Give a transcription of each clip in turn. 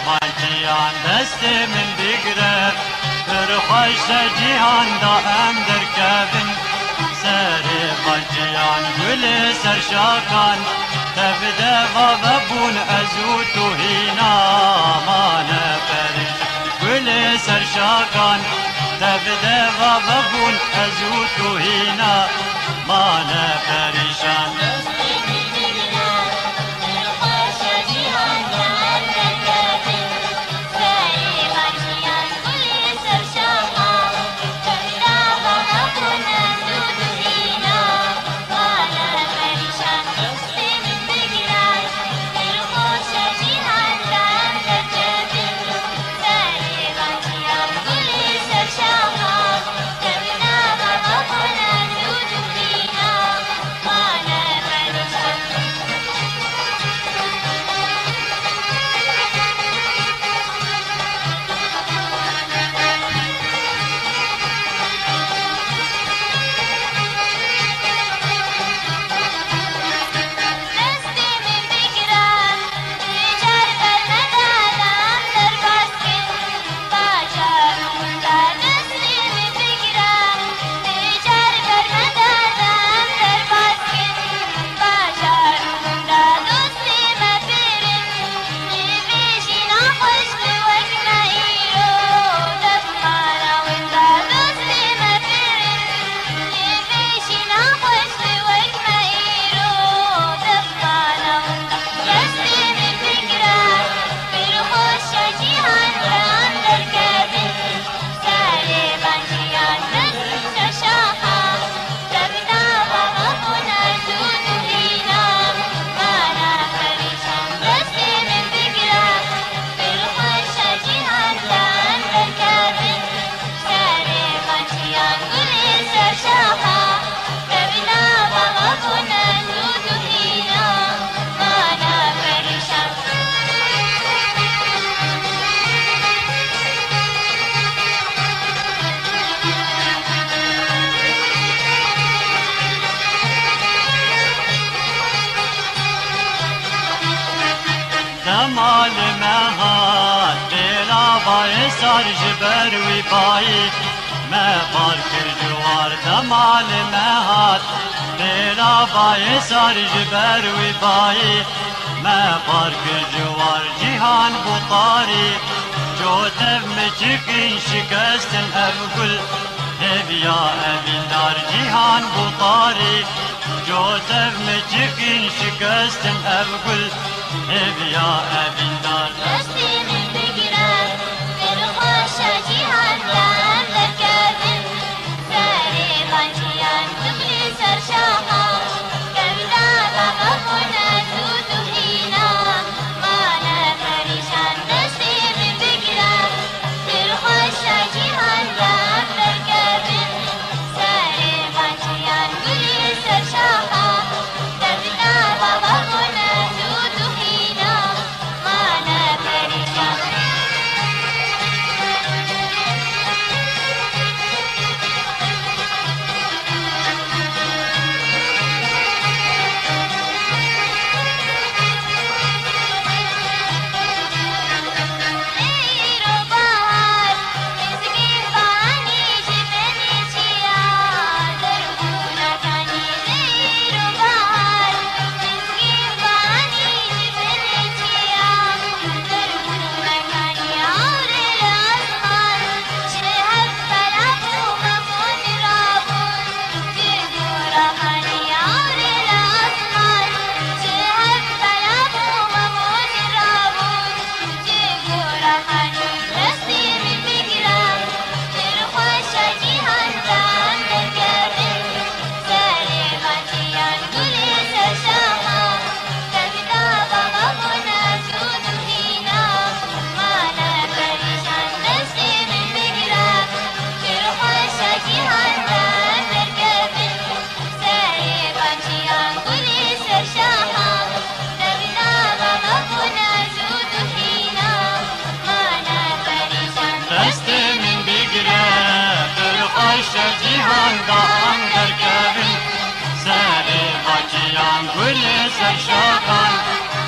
بانجیان دست من بگره پر خوش جیهان دا هم درکبن سر بانجیان گل سرشاکان تبده و ببون ازو تو هینا مانه پرش گل سرشاکان تبده و ببون ازو تو هینا مانه پریشان دمال مهات بلا باي سار جبر وباي ما بارك الجوار دمال مهات بلا باي سار جبر وباي ما بارك الجوار جيهان بطاري جوتف مجكين شكستن أبقل هبيا أبي النار جيهان بطاري جوتف مجكين شكستن أبقل هبيا أبي النار دستي من بگیرد دل خوش جیهان دم در کردن سر بانجیان دبلی سرشاها کبدا بابا کنه زود و هینا مانه پریشان دستی من بگیرد دل خوش جیهان دم در کردن سر بانجیان دبلی سرشاها کبدا بابا کنه زود و هینا مانه پریشان جیهان دا اندر کبن سر بانجیان گل سرشاکان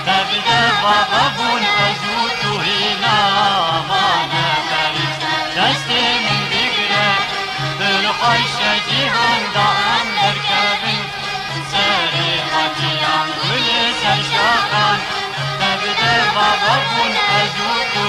تبده و ببون ازو تو هینا زود